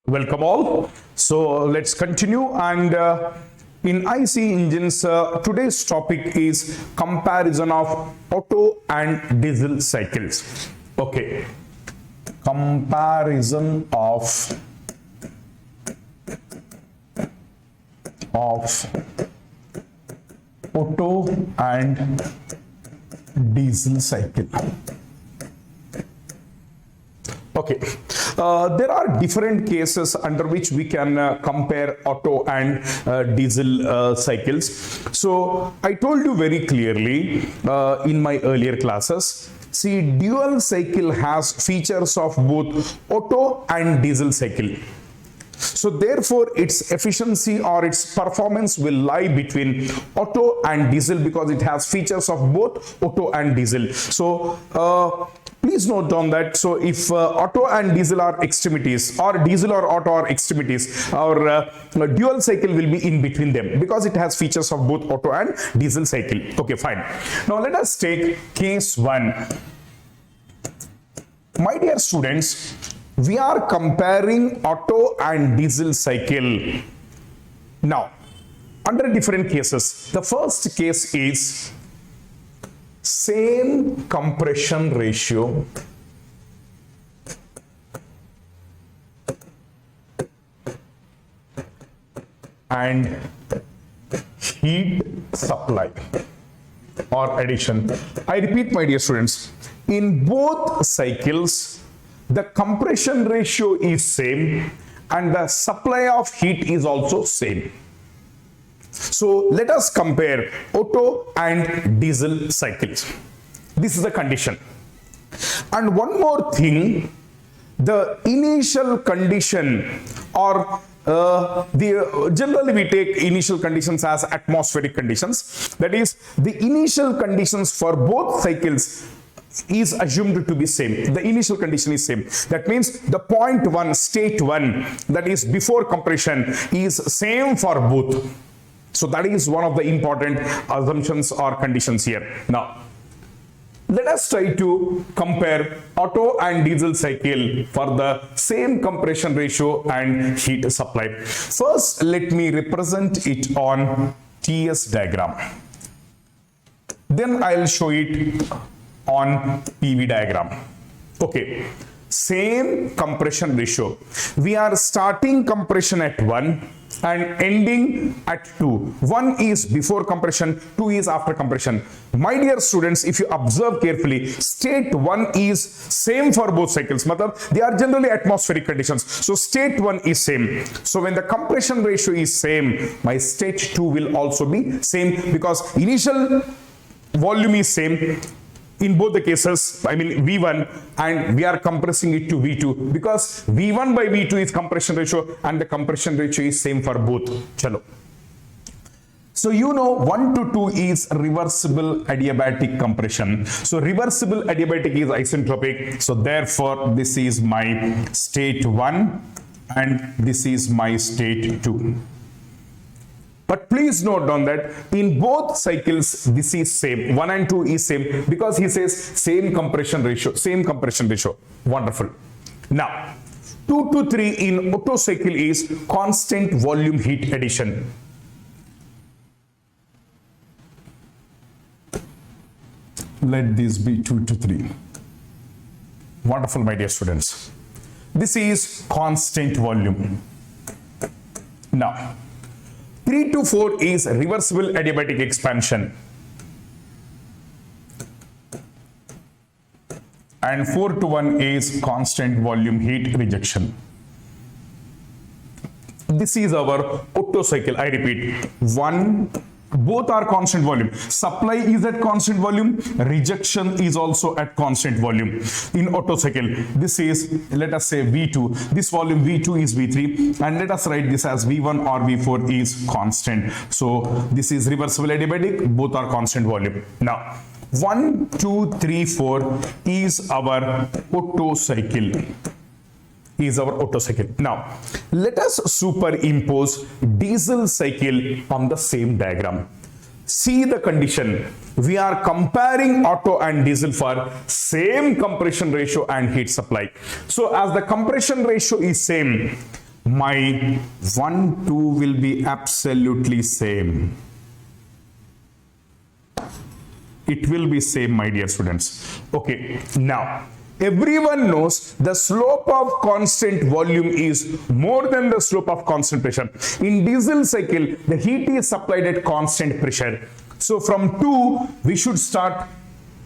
Welcome all. So let's continue, and in IC engines, today's topic is comparison of Otto and diesel cycles. Okay, comparison of Otto and diesel cycle. Okay, there are different cases under which we can compare Otto and diesel cycles. So I told you very clearly in my earlier classes, see, dual cycle has features of both Otto and diesel cycle. So therefore its efficiency or its performance will lie between Otto and diesel because it has features of both Otto and diesel. So please note down that, so if Otto and diesel are extremities, or diesel or Otto are extremities, our dual cycle will be in between them because it has features of both Otto and diesel cycle. Okay, fine. Now let us take case 1. My dear students, we are comparing Otto and diesel cycle now under different cases. The first case is same compression ratio and heat supply or addition. I repeat, my dear students, in both cycles the compression ratio is same and the supply of heat is also same. So let us compare Otto and diesel cycles. This is the condition. And one more thing, the initial condition, or generally we take initial conditions as atmospheric conditions. That is, the initial conditions for both cycles is assumed to be same. The initial condition is same. That means the point 1, state 1, that is before compression, is same for both. So that is one of the important assumptions or conditions here. Now, let us try to compare Otto and diesel cycle for the same compression ratio and heat supply. First, let me represent it on TS diagram. Then I will show it on PV diagram. Okay, same compression ratio. We are starting compression at 1 and ending at 2. 1 is before compression, 2 is after compression. My dear students, if you observe carefully, state 1 is same for both cycles. They are generally atmospheric conditions. So state 1 is same. So when the compression ratio is same, my state 2 will also be same because initial volume is same in both the cases. I mean V1, and we are compressing it to V2 because V1 by V2 is compression ratio and the compression ratio is same for both. Chalo. So you know 1 to 2 is reversible adiabatic compression. So reversible adiabatic is isentropic. So therefore this is my state 1 and this is my state 2. But please note down that in both cycles this is same. 1 and 2 is same because he says same compression ratio, same compression ratio. Wonderful. Now 2 to 3 in Otto cycle is constant volume heat addition. Let this be 2 to 3. Wonderful, my dear students. This is constant volume. Now 3 to 4 is reversible adiabatic expansion. And 4 to 1 is constant volume heat rejection. This is our Otto cycle. I repeat, both are constant volume. Supply is at constant volume, rejection is also at constant volume. In Otto cycle, this is, let us say V2, this volume V2 is V3, and let us write this as V1 or V4 is constant. So this is reversible adiabatic, both are constant volume. Now 1, 2, 3, 4 is our Otto cycle. Now, let us superimpose diesel cycle on the same diagram. See the condition. We are comparing Otto and diesel for same compression ratio and heat supply. So as the compression ratio is same, my 1, 2 will be absolutely same. It will be same, my dear students. Okay, now everyone knows the slope of constant volume is more than the slope of constant pressure. In diesel cycle, the heat is supplied at constant pressure. So from 2, we should start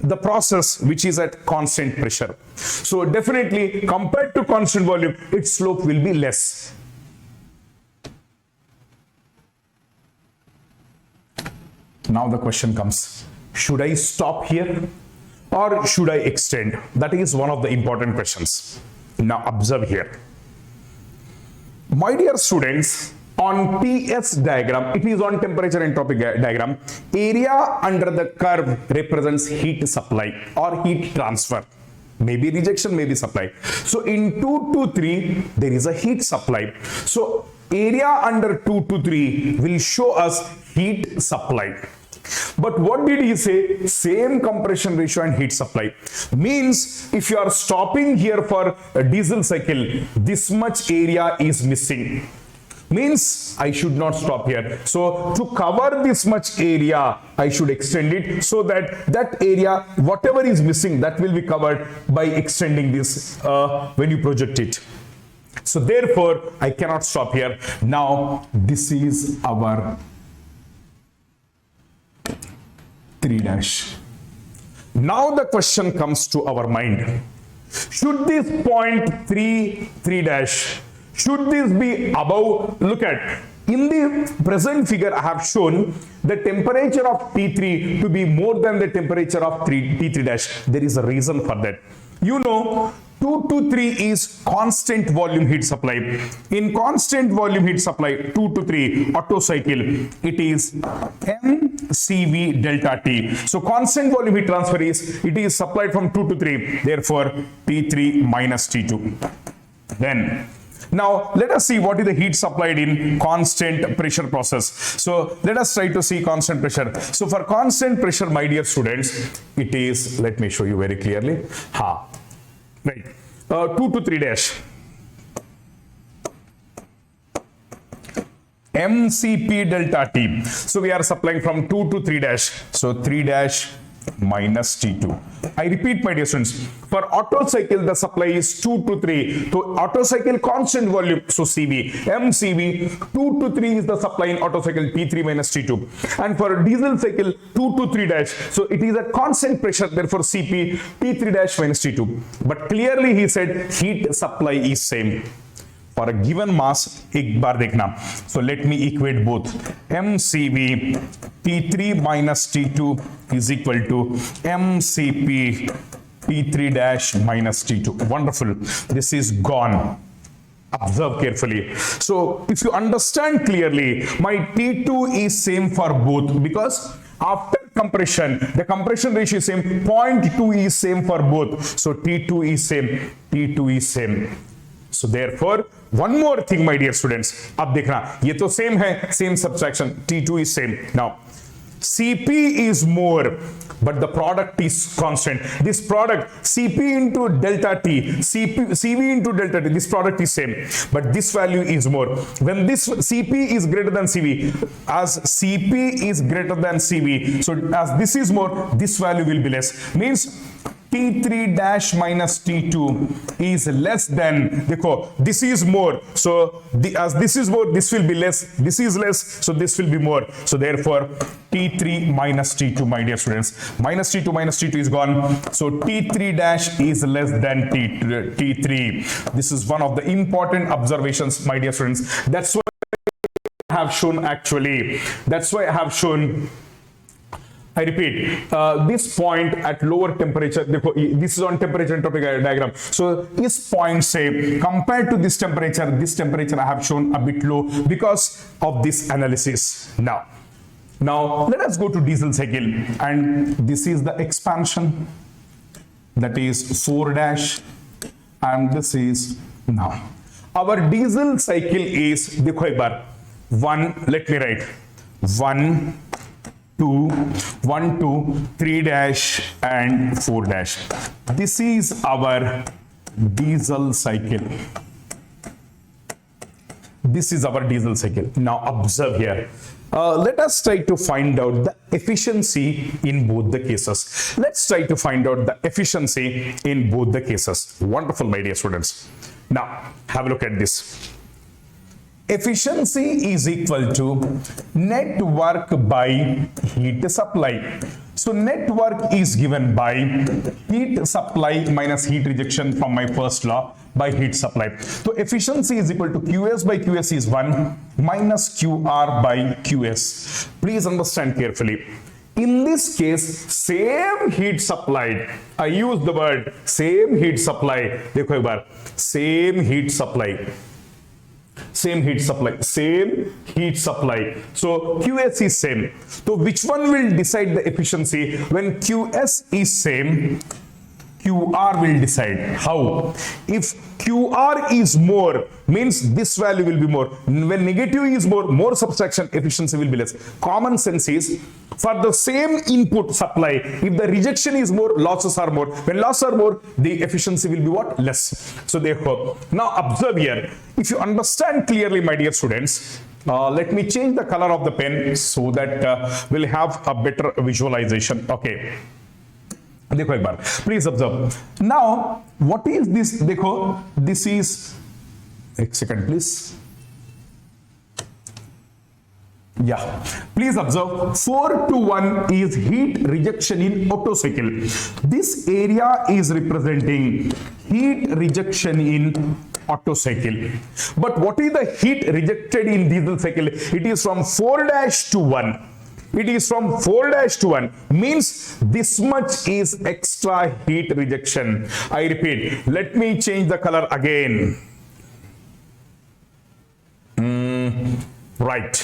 the process which is at constant pressure. So definitely compared to constant volume, its slope will be less. Now the question comes, should I stop here or should I extend? That is one of the important questions. Now observe here. My dear students, on TS diagram, it is on temperature entropy diagram, area under the curve represents heat supply or heat transfer. Maybe rejection, maybe supply. So in 2 to 3, there is a heat supply. So area under 2 to 3 will show us heat supply. But what did he say? Same compression ratio and heat supply. Means if you are stopping here for a diesel cycle, this much area is missing. Means I should not stop here. So to cover this much area, I should extend it so that that area, whatever is missing, that will be covered by extending this when you project it. So therefore, I cannot stop here. Now, this is our 3 dash. Now the question comes to our mind. Should this point 3 dash, should this be above? Look at, in the present figure I have shown the temperature of T3 to be more than the temperature of T3 dash. There is a reason for that. You know, 2 to 3 is constant volume heat supply. In constant volume heat supply, 2 to 3 Otto cycle, it is mCV delta T. So constant volume heat transfer is, it is supplied from 2 to 3, therefore T3 minus T2. Then now let us see what is the heat supplied in constant pressure process. So let us try to see constant pressure. So for constant pressure, my dear students, it is, let me show you very clearly. Right, 2 to 3 dash. mCP delta T. So we are supplying from 2 to 3 dash. So 3 dash minus T2. I repeat, my dear students, for Otto cycle, the supply is 2 to 3. So Otto cycle constant volume, so CV, mCV, 2 to 3 is the supply in Otto cycle, T3 minus T2. And for diesel cycle, 2 to 3 dash, so it is a constant pressure, therefore CP, T3 dash minus T2. But clearly he said heat supply is same. For a given mass, एक बार देखना. So let me equate both. mCV T3 minus T2 is equal to mCP T3 dash minus T2. Wonderful. This is gone. Observe carefully. So if you understand clearly, my T2 is same for both, because after compression, the compression ratio is same. 0.2 is same for both. So T2 is same. T2 is same. So therefore, one more thing, my dear students. अब देखना, ये तो same है, same subtraction. T2 is same. Now, CP is more, but the product is constant. This product, CP into delta T, CV into delta T, this product is same, but this value is more. When this CP is greater than CV, as CP is greater than CV, so as this is more, this value will be less. Means T3 dash minus T2 is less than, देखो, this is more, so as this is more, this will be less, this is less, so this will be more. So therefore T3 minus T2, my dear students, minus T2 is gone, so T3 dash is less than T3. This is one of the important observations, my dear students. That's why I have shown, actually, that's why I have shown, I repeat, this point at lower temperature, this is on temperature entropy diagram. So this point, say, compared to this temperature I have shown a bit low because of this analysis. Now let us go to diesel cycle, and this is the expansion, that is 4 dash, and this is now. Our diesel cycle is, देखो एक बार, 1, let me write, 1, 2, 3 dash and 4 dash. This is our diesel cycle. This is our diesel cycle. Now observe here. Let us try to find out the efficiency in both the cases. Let's try to find out the efficiency in both the cases. Wonderful, my dear students. Now, have a look at this. Efficiency is equal to net work by heat supply. So net work is given by heat supply minus heat rejection from my first law by heat supply. So efficiency is equal to Qs by Qs is 1 minus Qr by Qs. Please understand carefully. In this case, same heat supplied. I use the word same heat supply. देखो एक बार, same heat supply. Same heat supply, same heat supply. So QS is same. So which one will decide the efficiency? When QS is same, QR will decide. How? If QR is more, means this value will be more. When negative is more subtraction, efficiency will be less. Common sense is, for the same input supply, if the rejection is more, losses are more. When losses are more, the efficiency will be what? Less. So therefore, now observe here. If you understand clearly, my dear students, let me change the color of the pen so that we'll have a better visualization. Okay. देखो एक बार, please observe. Now, what is this? देखो, this is, एक second please. Yeah, please observe. 4 to 1 is heat rejection in Otto cycle. This area is representing heat rejection in Otto cycle. But what is the heat rejected in diesel cycle? It is from 4 dash to 1. It is from 4 dash to 1, means this much is extra heat rejection. I repeat, let me change the color again. Right.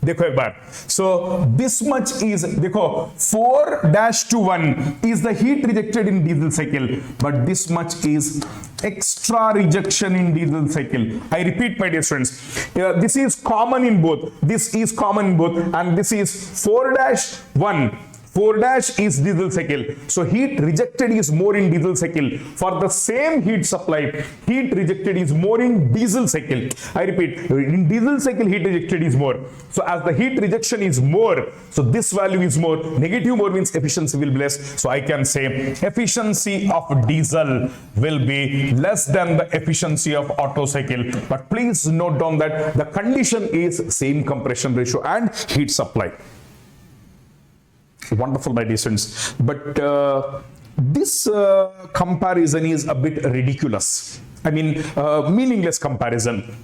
देखो एक बार. So this much is, देखो 4 dash to 1 is the heat rejected in diesel cycle, but this much is extra rejection in diesel cycle. I repeat, my dear students, this is common in both. This is common in both, and this is 4 dash 1. 4 dash is diesel cycle. So heat rejected is more in diesel cycle. For the same heat supply, heat rejected is more in diesel cycle. I repeat, in diesel cycle heat rejected is more. So as the heat rejection is more, so this value is more. Negative more means efficiency will be less. So I can say efficiency of diesel will be less than the efficiency of Otto cycle. But please note down that the condition is same compression ratio and heat supply. Wonderful, my dear students. But this comparison is a bit ridiculous. I mean, meaningless comparison.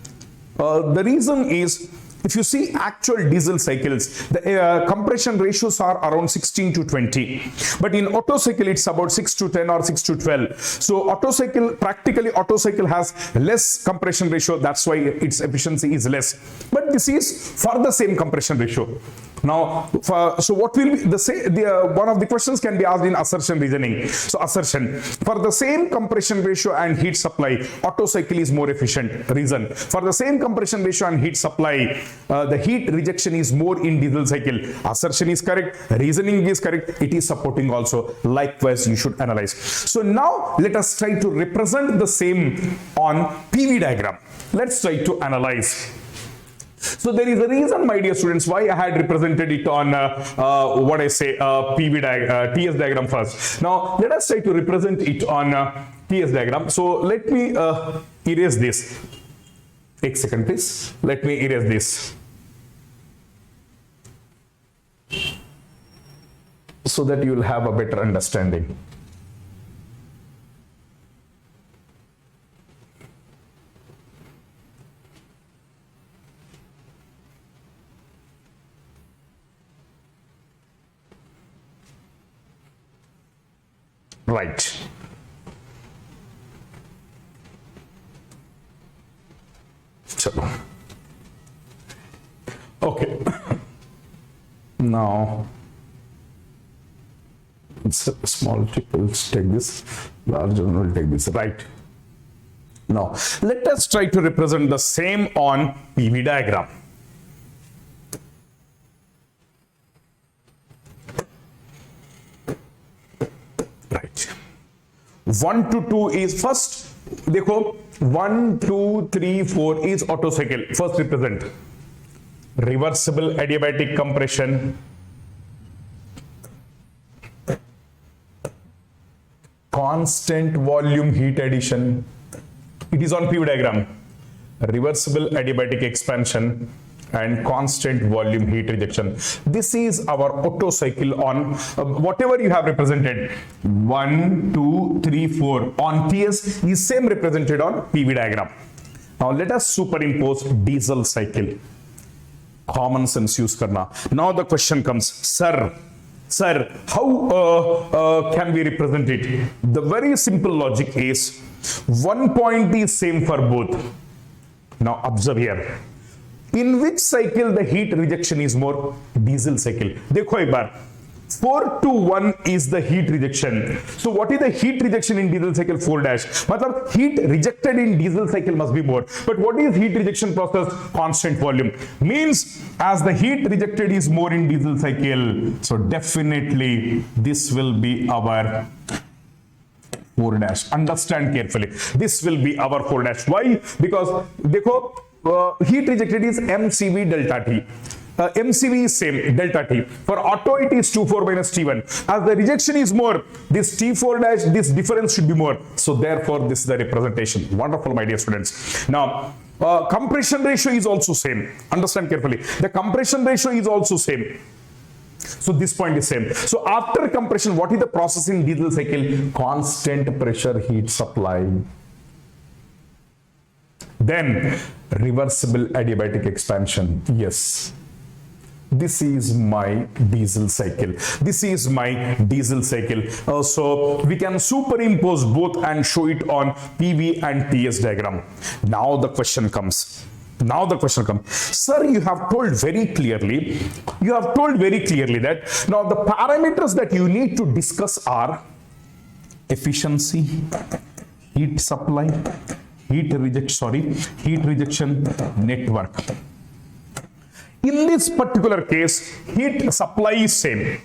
The reason is, if you see actual diesel cycles, the compression ratios are around 16 to 20. But in Otto cycle, it's about 6 to 10 or 6 to 12. So Otto cycle, practically Otto cycle has less compression ratio. That's why its efficiency is less. But this is for the same compression ratio. Now, so what will be one of the questions can be asked in assertion reasoning. So assertion, for the same compression ratio and heat supply, Otto cycle is more efficient. Reason, for the same compression ratio and heat supply, the heat rejection is more in diesel cycle. Assertion is correct, reasoning is correct, it is supporting also. Likewise, you should analyze. So now let us try to represent the same on PV diagram. Let's try to analyze. So there is a reason, my dear students, why I had represented it on TS diagram first. Now let us try to represent it on TS diagram. So let me erase this. Take a second, please. Let me erase this, so that you will have a better understanding. Right. Chalo. Okay. Now, it's a small tip. We'll take this. Larger one will take this. Right. Now, let us try to represent the same on PV diagram. Right. 1 to 2 is first देखो 1 2 3 4 is Otto cycle. First represent reversible adiabatic compression, constant volume heat addition. It is on PV diagram. Reversible adiabatic expansion and constant volume heat rejection. This is our Otto cycle on whatever you have represented. 1 2 3 4 on TS is same represented on PV diagram. Now let us superimpose diesel cycle. Common sense use karna. Now the question comes, sir, how can we represent it? The very simple logic is one point is same for both. Now observe here. In which cycle the heat rejection is more? Diesel cycle. देखो एक बार 4-1 is the heat rejection. So what is the heat rejection in diesel cycle? 4 dash. मतलब heat rejected in diesel cycle must be more. But what is heat rejection process? Constant volume. Means as the heat rejected is more in diesel cycle, so definitely this will be our 4 dash. Understand carefully. This will be our 4 dash. Why? Because देखो heat rejected is MCV delta T. MCV is same delta T. For Otto it is 24 minus T1. As the rejection is more, this T4 dash, this difference should be more. So therefore this is the representation. Wonderful, my dear students. Now compression ratio is also same. Understand carefully. The compression ratio is also same. So this point is same. So after compression, what is the process in diesel cycle? Constant pressure heat supply. Then reversible adiabatic expansion. Yes. This is my diesel cycle. This is my diesel cycle. So we can superimpose both and show it on PV and TS diagram. Now the question comes. Sir, you have told very clearly that now the parameters that you need to discuss are efficiency, heat supply, heat rejection network. In this particular case, heat supply is same.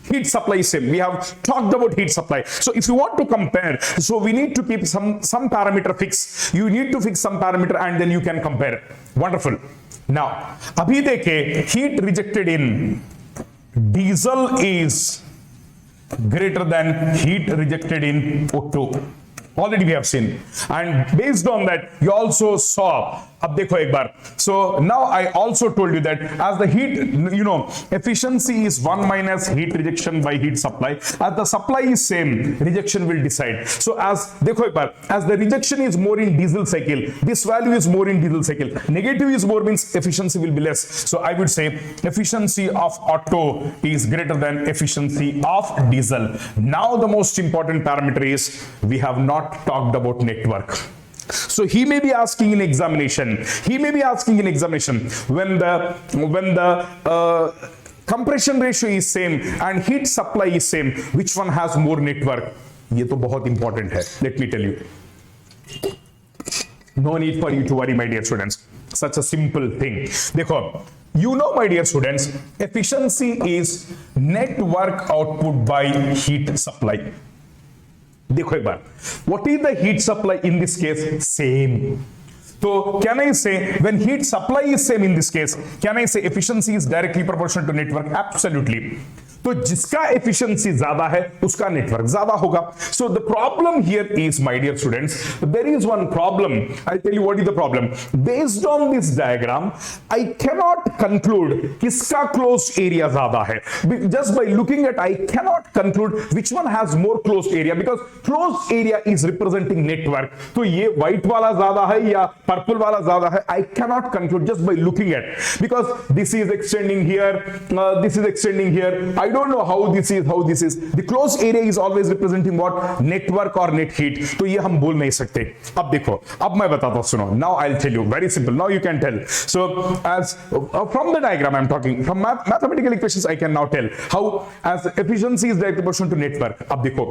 We have talked about heat supply. So if you want to compare, so we need to keep some parameter fixed. You need to fix some parameter and then you can compare. Wonderful. Now, abhi dekhe, heat rejected in diesel is greater than heat rejected in Otto. Already we have seen, and based on that you also saw. अब देखो एक बार. So now I also told you that as the heat, efficiency is 1 minus heat rejection by heat supply. As the supply is same, rejection will decide. So as देखो एक बार, as the rejection is more in diesel cycle, this value is more in diesel cycle. Negative is more means efficiency will be less. So I would say efficiency of Otto is greater than efficiency of diesel. Now the most important parameter is we have not talked about network. So he may be asking in examination. When the compression ratio is same and heat supply is same, which one has more network? ये तो बहुत important है. Let me tell you. No need for you to worry, my dear students. Such a simple thing. देखो, my dear students, efficiency is network output by heat supply. देखो एक बार, what is the heat supply in this case? Same. So can I say when heat supply is same in this case, can I say efficiency is directly proportional to network? Absolutely. तो जिसका efficiency ज्यादा है उसका network ज्यादा होगा. So the problem here is, my dear students, there is one problem. I tell you what is the problem. Based on this diagram I cannot conclude किसका close area ज्यादा है. Just by looking at I cannot conclude which one has more close area, because close area is representing network. तो ये white वाला ज्यादा है या purple वाला ज्यादा है, I cannot conclude just by looking at, because this is extending here, this is extending here. I don't know how this is. The closed area is always representing what? Network or net heat. तो ये हम बोल नहीं सकते. अब देखो, अब मैं बताता हूँ, सुनो. Now I'll tell you. Very simple. Now you can tell. So as from the diagram I'm talking, from mathematical equations I can now tell how as efficiency is directly proportional to network. अब देखो.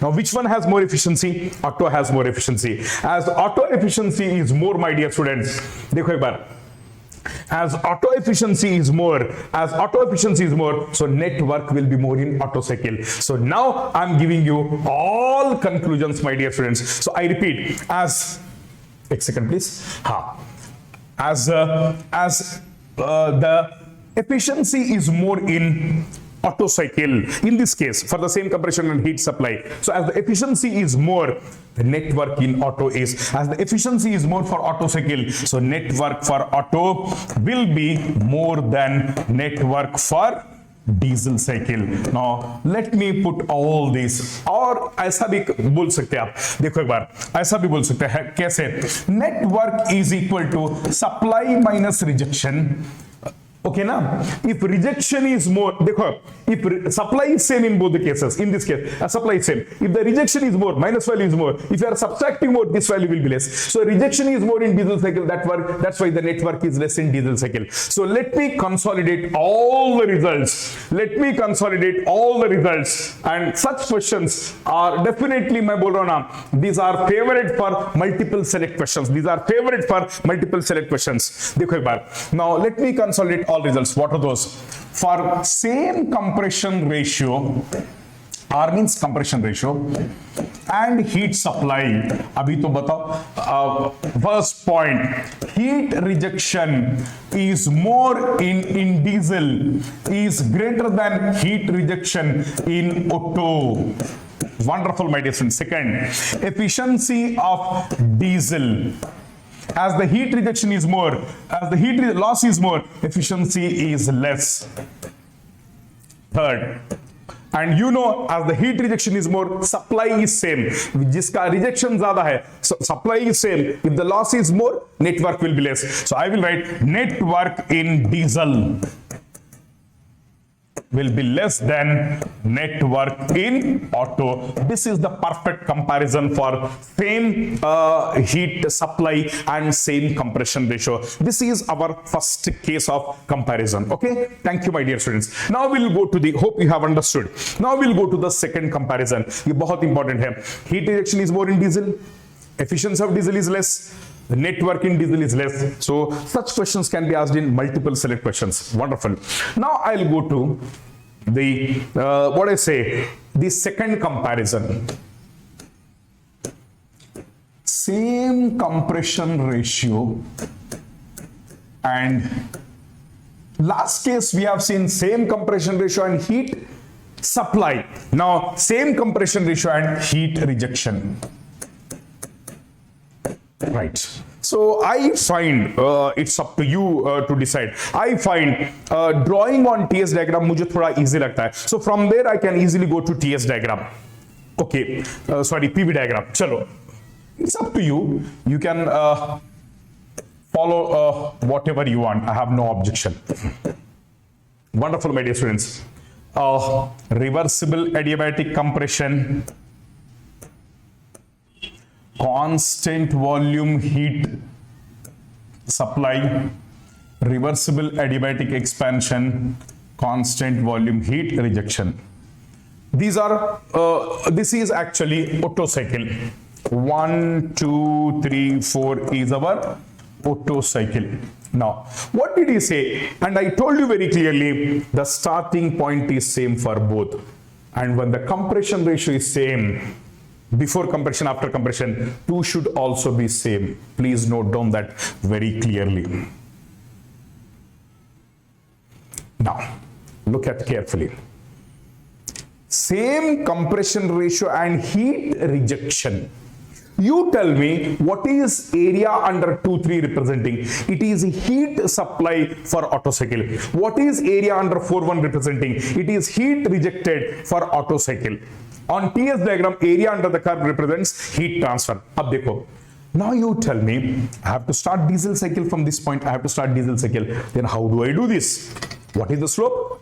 Now which one has more efficiency? Otto has more efficiency. As Otto efficiency is more, my dear students. देखो एक बार. As auto efficiency is more, so net work will be more in auto cycle. So now I'm giving you all conclusions, my dear students. So I repeat, as एक second please. As the efficiency is more in auto cycle, in this case for the same compression and heat supply. So as the efficiency is more, the network in auto is, as the efficiency is more for auto cycle, so network for auto will be more than network for diesel cycle. Now let me put all this. और ऐसा भी बोल सकते हैं आप, देखो एक बार ऐसा भी बोल सकते हैं, कैसे? Network is equal to supply minus rejection. Okay na? If rejection is more, देखो, if supply is same in both the cases, in this case supply is same, if the rejection is more, minus value is more, if you are subtracting more, this value will be less. So rejection is more in diesel cycle, that's why the network is less in diesel cycle. So let me consolidate all the results, and such questions are definitely, मैं बोल रहा हूं ना, these are favorite for multiple select questions. देखो एक बार. Now let me consolidate all results. What are those? For same compression ratio, R means compression ratio, and heat supply. अभी तो बताओ. First point, heat rejection is more in diesel, is greater than heat rejection in auto. Wonderful, my dear friends. Second, efficiency of diesel. As the heat rejection is more, as the heat loss is more, efficiency is less. Third, and you know, as the heat rejection is more, supply is same. जिसका rejection ज़्यादा है, supply is same. If the loss is more, network will be less. So I will write network in diesel will be less than network in auto. This is the perfect comparison for same heat supply and same compression ratio. This is our first case of comparison. Okay, thank you my dear students. Now we'll go to the, hope you have understood. Now we'll go to the second comparison. ये बहुत important है. Heat rejection is more in diesel, efficiency of diesel is less, the network in diesel is less. So such questions can be asked in multiple select questions. Wonderful. Now I'll go to the the second comparison. Same compression ratio, and last case we have seen same compression ratio and heat supply. Now same compression ratio and heat rejection. Right. So I find it's up to you to decide. I find drawing on TS diagram मुझे थोड़ा easy लगता है. So from there I can easily go to TS diagram. Okay, sorry, PV diagram. चलो, it's up to you. You can follow whatever you want. I have no objection. Wonderful, my dear students. Reversible adiabatic compression, constant volume heat supply, reversible adiabatic expansion, constant volume heat rejection. These are this is actually Otto cycle. 1 2 3 4 is our Otto cycle. Now what did he say? And I told you very clearly, the starting point is same for both, and when the compression ratio is same, before compression, after compression, two should also be same. Please note down that very clearly. Now look at carefully. Same compression ratio and heat rejection. You tell me, what is area under 2-3 representing? It is heat supply for Otto cycle. What is area under 4-1 representing? It is heat rejected for Otto cycle. On TS diagram, area under the curve represents heat transfer. अब देखो, now you tell me, I have to start diesel cycle from this point. I have to start diesel cycle. Then how do I do this? What is the slope?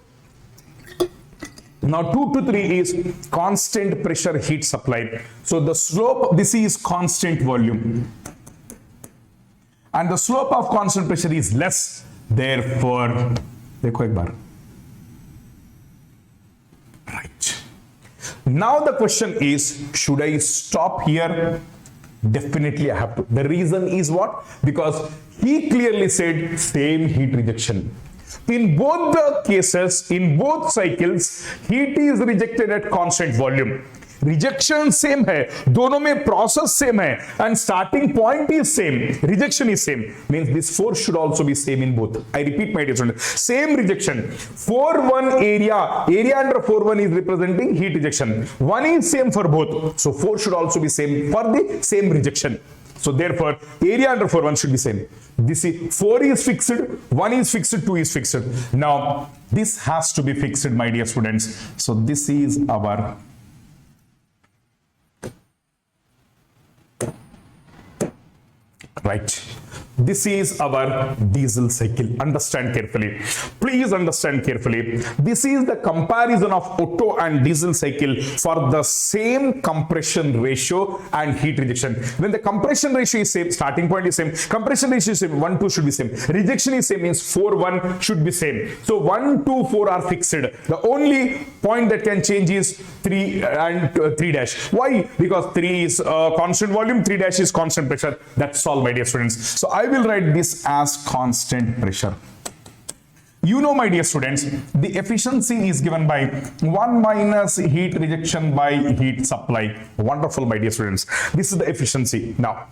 Now 2 to 3 is constant pressure heat supply. So the slope, this is constant volume, and the slope of constant pressure is less. Therefore, देखो एक बार. Right. Now the question is, should I stop here Definitely I have to. The reason is what? Because he clearly said same heat rejection. In both the cases, in both cycles, heat is rejected at constant volume. Rejection same है, दोनों में process same है, and starting point is same, rejection is same. Means this force should also be same in both. I repeat, my dear students, same rejection. 4-1 area under 4-1 is representing heat rejection. 1 is same for both, so 4 should also be same for the same rejection. So therefore, area under 4-1 should be same. This is 4 is fixed, 1 is fixed, 2 is fixed. Now this has to be fixed, my dear students. So this is our right. This is our diesel cycle. Understand carefully. Please understand carefully. This is the comparison of Otto and diesel cycle for the same compression ratio and heat rejection. When the compression ratio is same, starting point is same, compression ratio is same, 1-2 should be same. Rejection is same, means 4-1 should be same. So 1-2-4 are fixed. The only point that can change is 3 and 3 dash. Why? Because 3 is constant volume, 3 dash is constant pressure. That's all, my dear students. So I will write this as constant pressure. You know, my dear students, the efficiency is given by 1 minus heat rejection by heat supply. Wonderful, my dear students. This is the efficiency. Now,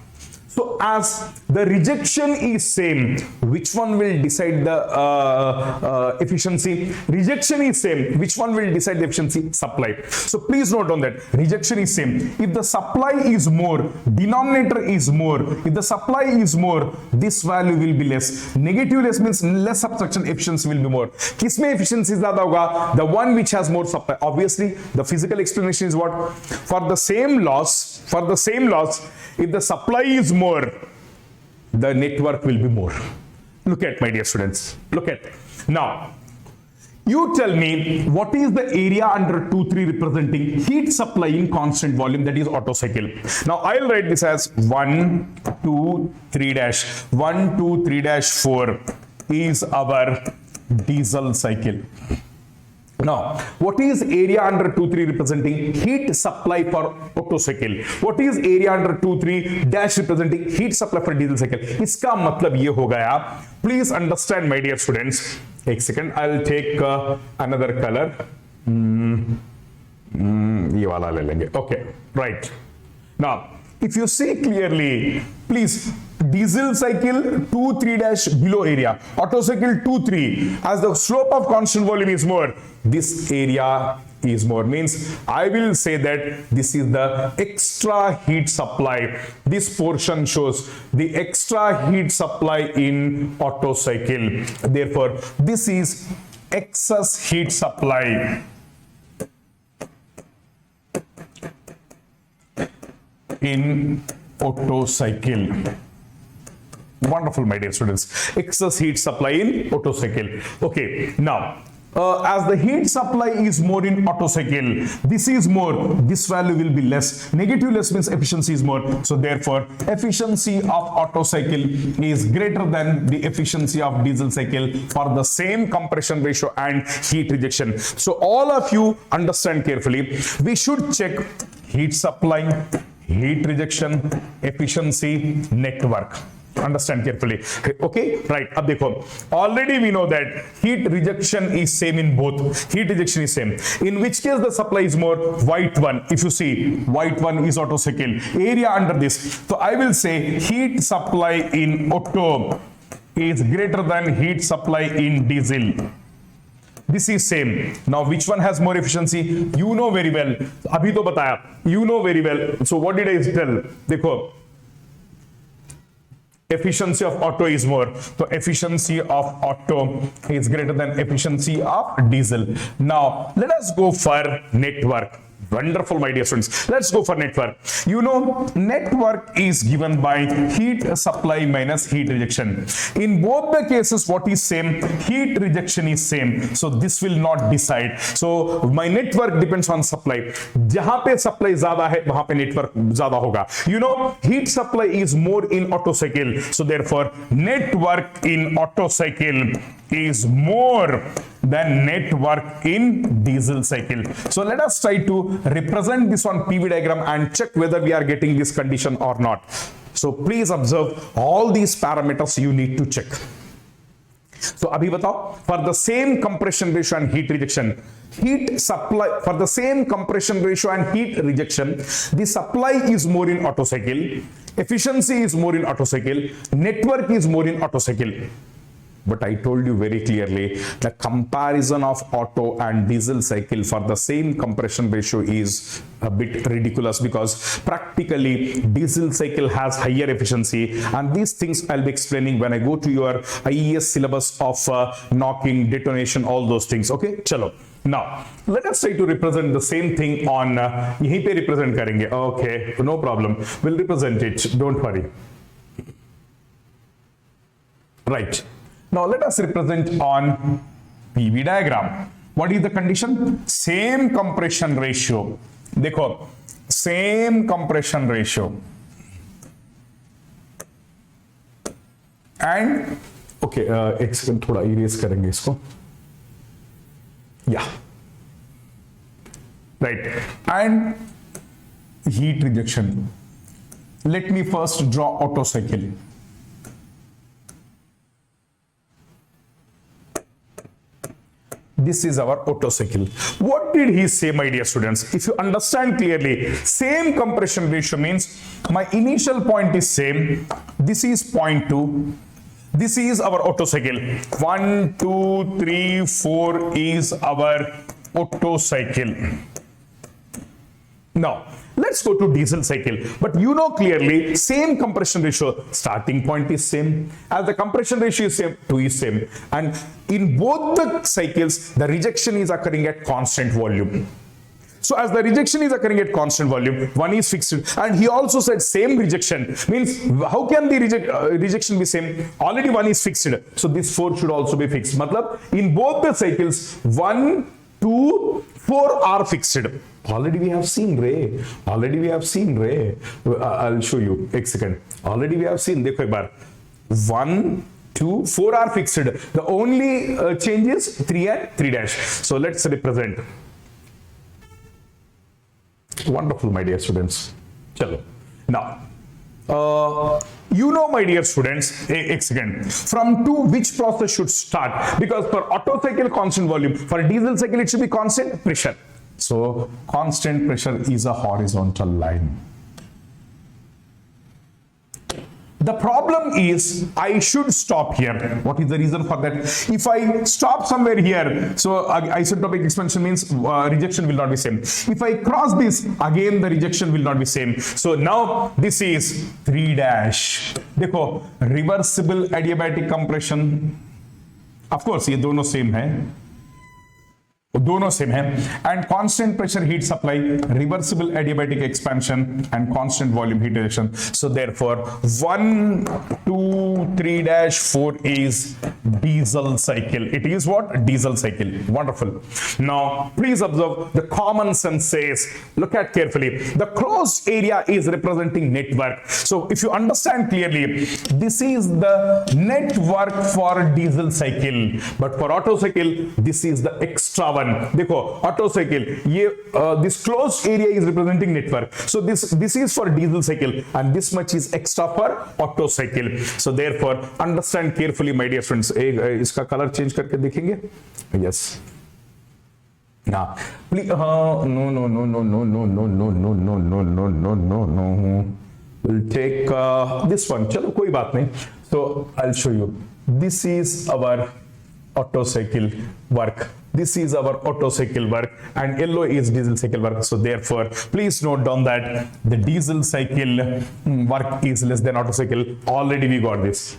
so as the rejection is same, which one will decide the efficiency? Rejection is same. Which one will decide the efficiency? Supply. So please note on that. Rejection is same. If the supply is more, denominator is more. If the supply is more, this value will be less. Negative less means less subtraction, efficiency will be more. Kisme efficiency zyada hoga? The one which has more supply. Obviously, the physical explanation is what? For the same loss, if the supply is more, the network will be more. Look at, my dear students. Look at. Now, you tell me what is the area under 2-3 representing heat supply in constant volume, that is Otto cycle. Now, I'll write this as 1, 2, 3 dash. 1, 2, 3 dash 4 is our diesel cycle. Now, what is area under 2-3 representing heat supply for Otto cycle? What is area under 2-3 dash representing heat supply for diesel cycle? इसका मतलब ये हो गया. Please understand, my dear students. एक second, I'll take another color. ये वाला ले लेंगे. Okay, right. Now, if you see clearly, please. Diesel cycle 2-3 dash below area, Otto cycle 2-3. As the slope of constant volume is more, this area is more. Means I will say that this is the extra heat supply. This portion shows the extra heat supply in Otto cycle. Therefore, this is excess heat supply in Otto cycle. Wonderful, my dear students. Excess heat supply in Otto cycle. Okay, now as the heat supply is more in Otto cycle, this is more, this value will be less. Negative less means efficiency is more. So therefore, efficiency of Otto cycle is greater than the efficiency of diesel cycle for the same compression ratio and heat rejection. So all of you understand carefully. We should check heat supply, heat rejection, efficiency, network. Understand carefully. Okay, right. Ab dekho, already we know that heat rejection is same in both. Heat rejection is same. In which case the supply is more? White one. If you see, white one is Otto cycle. Area under this. So I will say heat supply in Otto is greater than heat supply in diesel. This is same. Now, which one has more efficiency? You know very well. Abhi to bataya. You know very well. So what did I tell? Dekho. Efficiency of Otto is more. So efficiency of Otto is greater than efficiency of diesel. Now let us go for network. Wonderful, my dear students. Let's go for network. You know, network is given by heat supply minus heat rejection. In both the cases, what is same? Heat rejection is same. So this will not decide. So my network depends on supply. जहाँ पे supply ज़्यादा है, वहाँ पे network ज़्यादा होगा. You know, heat supply is more in Otto cycle. So therefore, network in Otto cycle is more. than net work in diesel cycle. So let us try to represent this on PV diagram and check whether we are getting this condition or not. So please observe all these parameters you need to check. So abhi batao, for the same compression ratio and heat rejection, heat supply, for the same compression ratio and heat rejection, the supply is more in Otto cycle, efficiency is more in Otto cycle, network is more in Otto cycle. But I told you very clearly, the comparison of Otto and diesel cycle for the same compression ratio is a bit ridiculous, because practically diesel cycle has higher efficiency, and these things I'll be explaining when I go to your IES syllabus of knocking, detonation, all those things. Okay, chalo. Now let us try to represent the same thing on yahi pe represent karenge. Okay, no problem, we'll represent it, don't worry. Right. Now let us represent on PV diagram. What is the condition? Same compression ratio. देखो, same compression ratio. And okay, एक second थोड़ा erase करेंगे इसको. Yeah. Right. And heat rejection. Let me first draw Otto cycle. This is our Otto cycle. What did he say, my dear students? If you understand clearly, same compression ratio means my initial point is same. This is point 2. This is our Otto cycle. 1, 2, 3, 4 is our Otto cycle. Now, let's go to diesel cycle. But you know clearly, same compression ratio, starting point is same. As the compression ratio is same, 2 is same. And in both the cycles, the rejection is occurring at constant volume. So as the rejection is occurring at constant volume, 1 is fixed. And he also said same rejection. Means, how can the rejection be same? Already 1 is fixed. So this 4 should also be fixed. Matlab, in both the cycles, 1, 2, 4 are fixed. Already we have seen Ray. Already we have seen Ray. I'll show you. One second. Already we have seen. Dekho ek bar. 1, 2, 4 are fixed. The only change is 3 and 3 dash. So let's represent. Wonderful, my dear students. Chalo. Now, you know, my dear students, one second. From 2, which process should start? Because for Otto cycle, constant volume. For diesel cycle, it should be constant pressure. So constant pressure is a horizontal line. The problem is I should stop here. What is the reason for that? If I stop somewhere here, so isotopic expansion means rejection will not be same. If I cross this, again the rejection will not be same. So now this is 3 dash. देखो, reversible adiabatic compression. Of course, ये दोनों same है. दोनों same है. And constant pressure heat supply, reversible adiabatic expansion and constant volume heat rejection. So therefore 1, 2, 3 dash 4 is diesel cycle. It is what? Diesel cycle. Wonderful. Now please observe the common sense says, look at carefully, the closed area is representing network. So if you understand clearly, this is the network for diesel cycle, but for Otto cycle this is the extra one. देखो, Otto cycle, ये this closed area is representing network. So this is for diesel cycle, and this much is extra for Otto cycle. So therefore, understand carefully, my dear friends. इसका colour change करके देखेंगे. Yes. Now, please. No. We'll take this one. चलो, कोई बात नहीं. So I'll show you. This is our Otto cycle work. This is our Otto cycle work, and yellow is diesel cycle work. So therefore, please note down that the diesel cycle work is less than Otto cycle. Already we got this.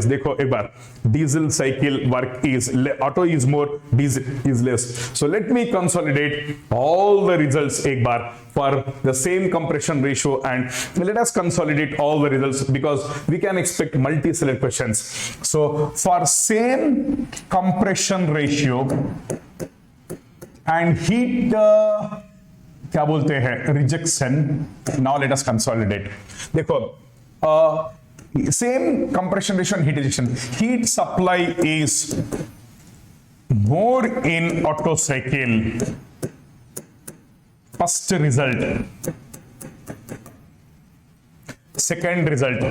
देखो एक बार, diesel cycle work is Otto is more, diesel is less. So let me consolidate all the results एक बार for the same compression ratio, and let us consolidate all the results because we can expect multi-select questions. So for same compression ratio and heat क्या बोलते हैं, rejection. Now let us consolidate. देखो, same compression ratio and heat rejection. Heat supply is more in Otto cycle. First result. Second result,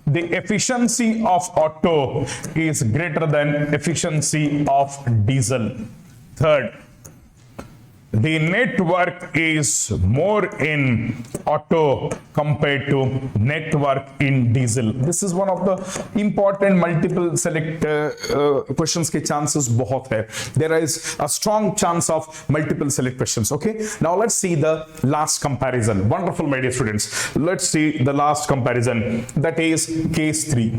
the efficiency of Otto is greater than efficiency of diesel. Third, the network is more in Otto compared to network in diesel. This is one of the important multiple select questions के chances बहुत है. There is a strong chance of multiple select questions. Okay. Now let's see the last comparison. Wonderful, my dear students. Let's see the last comparison. That is case 3.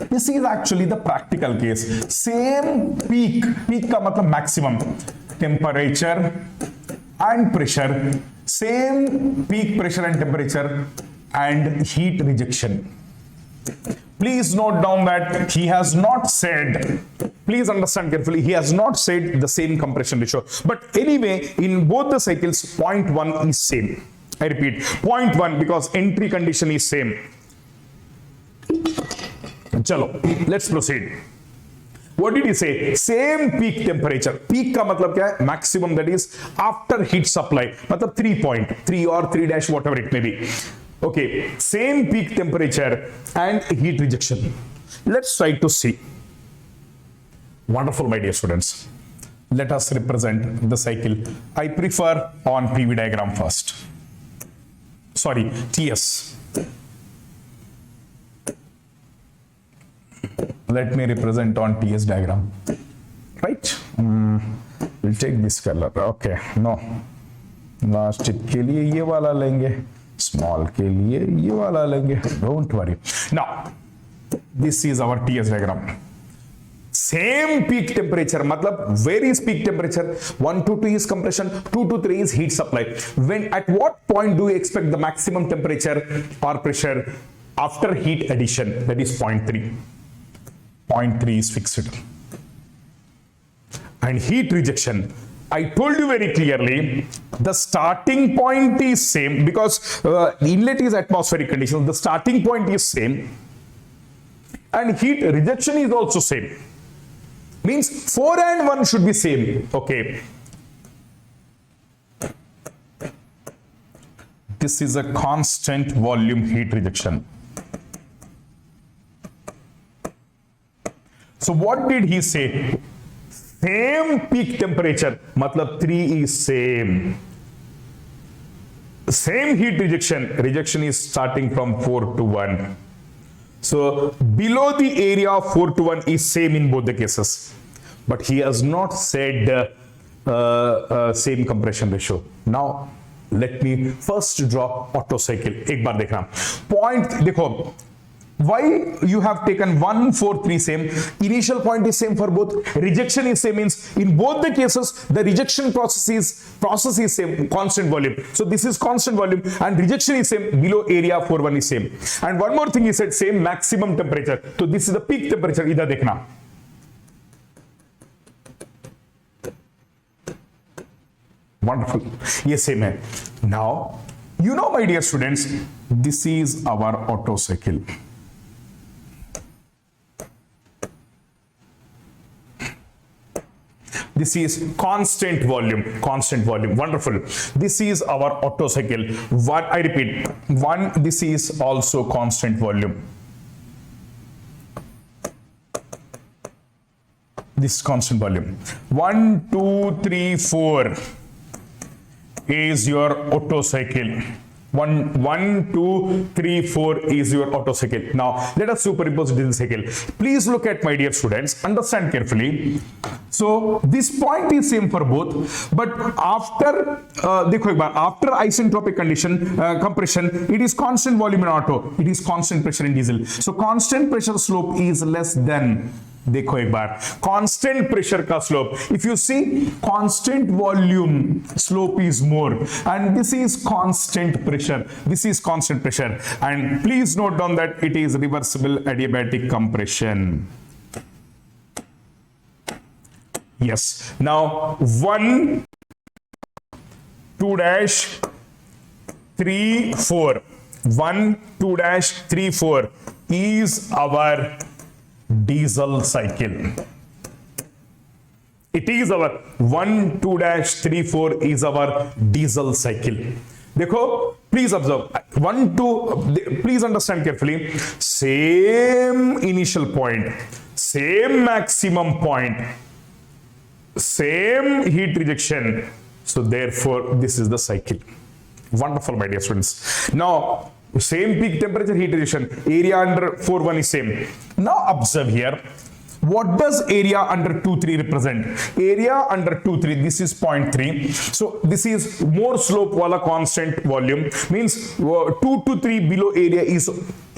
This is actually the practical case. Same peak का मतलब maximum temperature and pressure, same peak pressure and temperature and heat rejection. Please note down that he has not said, please understand carefully, he has not said the same compression ratio. But anyway, in both the cycles, 0.1 is same. I repeat, 0.1 because entry condition is same. Chalo, let's proceed. What did he say? Same peak temperature. Peak का मतलब क्या है? Maximum, that is after heat supply. मतलब 3.3 or 3 dash whatever it may be. Okay, same peak temperature and heat rejection. Let's try to see. Wonderful, my dear students. Let us represent the cycle. I prefer on PV diagram first. Sorry, TS. Let me represent on TS diagram. Right? We'll take this color. Okay, no. Last tip के लिए ये वाला लेंगे. Small के लिए ये वाला लेंगे. Don't worry. Now, this is our TS diagram. Same peak temperature, मतलब where is peak temperature? 1 to 2 is compression, 2 to 3 is heat supply. When, at what point do you expect the maximum temperature or pressure after heat addition? That is 0.3. 0.3 is fixed. And heat rejection, I told you very clearly, the starting point is same because inlet is atmospheric conditions. The starting point is same. And heat rejection is also same. Means 4 and 1 should be same. Okay. This is a constant volume heat rejection. So what did he say? Same peak temperature, matlab 3 is same. Same heat rejection, rejection is starting from 4 to 1. So below the area of 4 to 1 is same in both the cases. But he has not said same compression ratio. Now let me first draw Otto cycle. एक बार देखना. Point देखो. Why you have taken 1, 4, 3 same? Initial point is same for both. Rejection is same, means in both the cases the rejection process is same, constant volume. So this is constant volume and rejection is same. Below area 4, 1 is same. And one more thing he said, same maximum temperature. So this is the peak temperature. इधर देखना. Wonderful. ये same है. Now you know, my dear students, this is our Otto cycle. This is constant volume. Wonderful. This is our Otto cycle. One, I repeat, one, this is also constant volume. This is constant volume. 1, 2, 3, 4 is your Otto cycle. 1, 2, 3, 4 is your Otto cycle. Now let us superimpose diesel cycle. Please look at, my dear students, understand carefully. So this point is same for both, but after देखो एक बार, after isentropic condition compression, it is constant volume in Otto, it is constant pressure in diesel. So constant pressure slope is less than, देखो एक बार, constant pressure का slope. If you see, constant volume slope is more, and this is constant pressure. This is constant pressure, and please note down that it is reversible adiabatic compression. Yes. Now 1, 2 dash 3, 4. 1, 2 dash 3, 4 is our diesel cycle. It is our 1, 2 dash 3, 4 is our diesel cycle. देखो, please observe 1, 2, please understand carefully. Same initial point, same maximum point, same heat rejection. So therefore, this is the cycle. Wonderful, my dear students. Now, same peak temperature, heat rejection, area under 4.1 is same. Now observe here. What does area under 2.3 represent? Area under 2.3, this is 0.3. So this is more slope wala constant volume. Means 2 to 3 below area is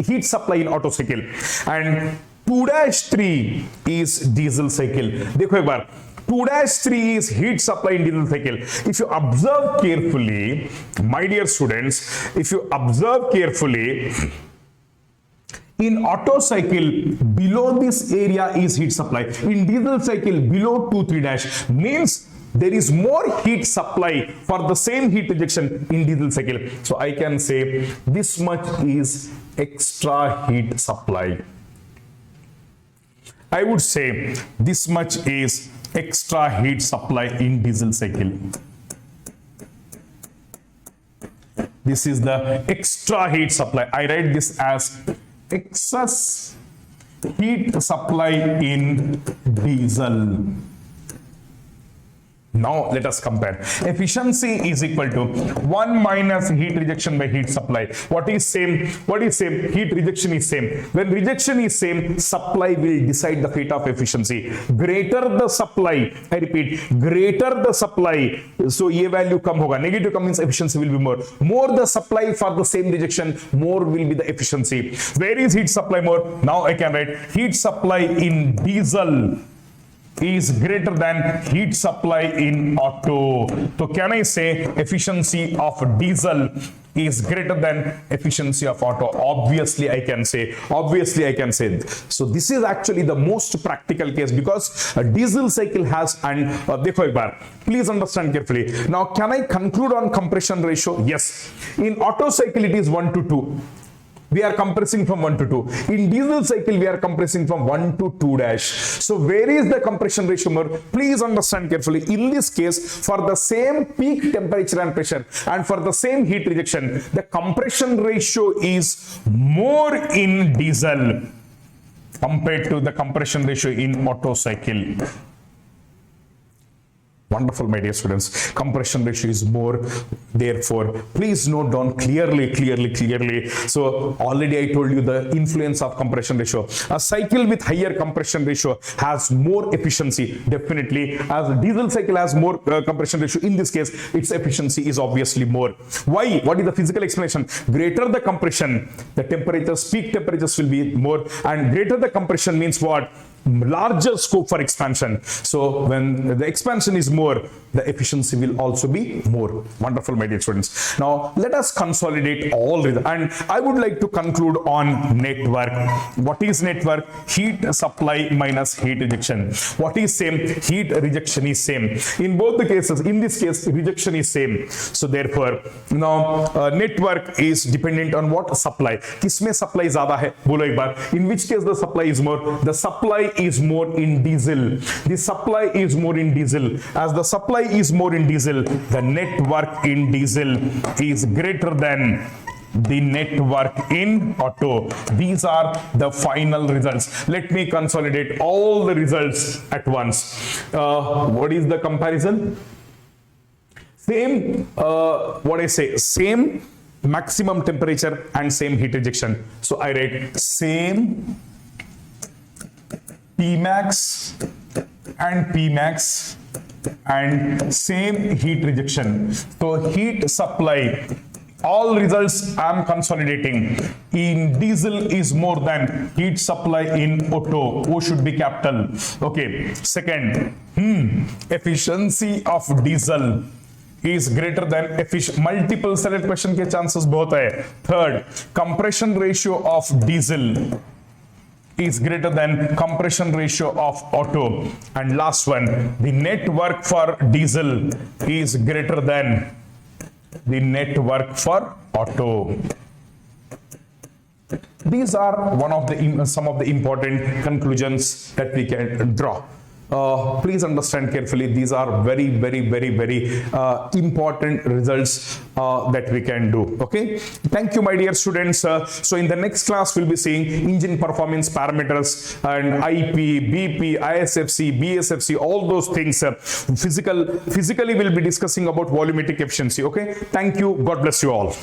heat supply in Otto cycle. And 2-3 is diesel cycle. देखो एक बार, 2-3 is heat supply in diesel cycle. If you observe carefully, my dear students, if you observe carefully, in Otto cycle, below this area is heat supply. In diesel cycle, below 2-3 dash means there is more heat supply for the same heat rejection in diesel cycle. So I can say this much is extra heat supply. I would say this much is extra heat supply in diesel cycle. This is the extra heat supply. I write this as excess heat supply in diesel. Now let us compare. Efficiency is equal to 1 minus heat rejection by heat supply. What is same? What is same? Heat rejection is same. When rejection is same, supply will decide the fate of efficiency. Greater the supply, I repeat, greater the supply, so ये value कम होगा. Negative come means efficiency will be more. More the supply for the same rejection, more will be the efficiency. Where is heat supply more? Now I can write heat supply in diesel is greater than heat supply in Otto. So can I say efficiency of diesel is greater than efficiency of Otto? Obviously I can say. Obviously I can say. So this is actually the most practical case because a diesel cycle has, and देखो एक बार, please understand carefully. Now can I conclude on compression ratio? Yes. In Otto cycle it is 1 to 2. We are compressing from 1 to 2. In diesel cycle, we are compressing from 1 to 2 dash. So where is the compression ratio more? Please understand carefully. In this case, for the same peak temperature and pressure and for the same heat rejection, the compression ratio is more in diesel compared to the compression ratio in Otto cycle. Wonderful, my dear students. Compression ratio is more. Therefore, please note down clearly. So already I told you the influence of compression ratio. A cycle with higher compression ratio has more efficiency. Definitely, as a diesel cycle has more compression ratio. In this case, its efficiency is obviously more. Why? What is the physical explanation? Greater the compression, the temperatures, peak temperatures will be more, and greater the compression means what? Larger scope for expansion. So when the expansion is more, the efficiency will also be more. Wonderful, my dear students. Now let us consolidate all this, and I would like to conclude on network. What is network? Heat supply minus heat rejection. What is same? Heat rejection is same. In both the cases, in this case, rejection is same. So therefore, now network is dependent on what? Supply. किसमें supply ज़्यादा है? बोलो एक बार. In which case the supply is more? The supply is more in diesel. The supply is more in diesel. As the supply is more in diesel, the network in diesel is greater than the network in Otto. These are the final results. Let me consolidate all the results at once. What is the comparison? Same, what I say, same maximum temperature and same heat rejection. So I write same Tmax and Pmax and same heat rejection. So heat supply, all results I am consolidating. In diesel is more than heat supply in Otto. O should be capital. Okay. Second, efficiency of diesel is greater than multiple select question के chances बहुत है. Third, compression ratio of diesel is greater than compression ratio of Otto. And last one, the net work for diesel is greater than the net work for Otto. These are one of the some of the important conclusions that we can draw. Please understand carefully, these are very important results that we can do. Okay, thank you my dear students. So in the next class we'll be seeing engine performance parameters and IP, BP, ISFC, BSFC, all those things. Physically we'll be discussing about volumetric efficiency. Okay, thank you, God bless you all.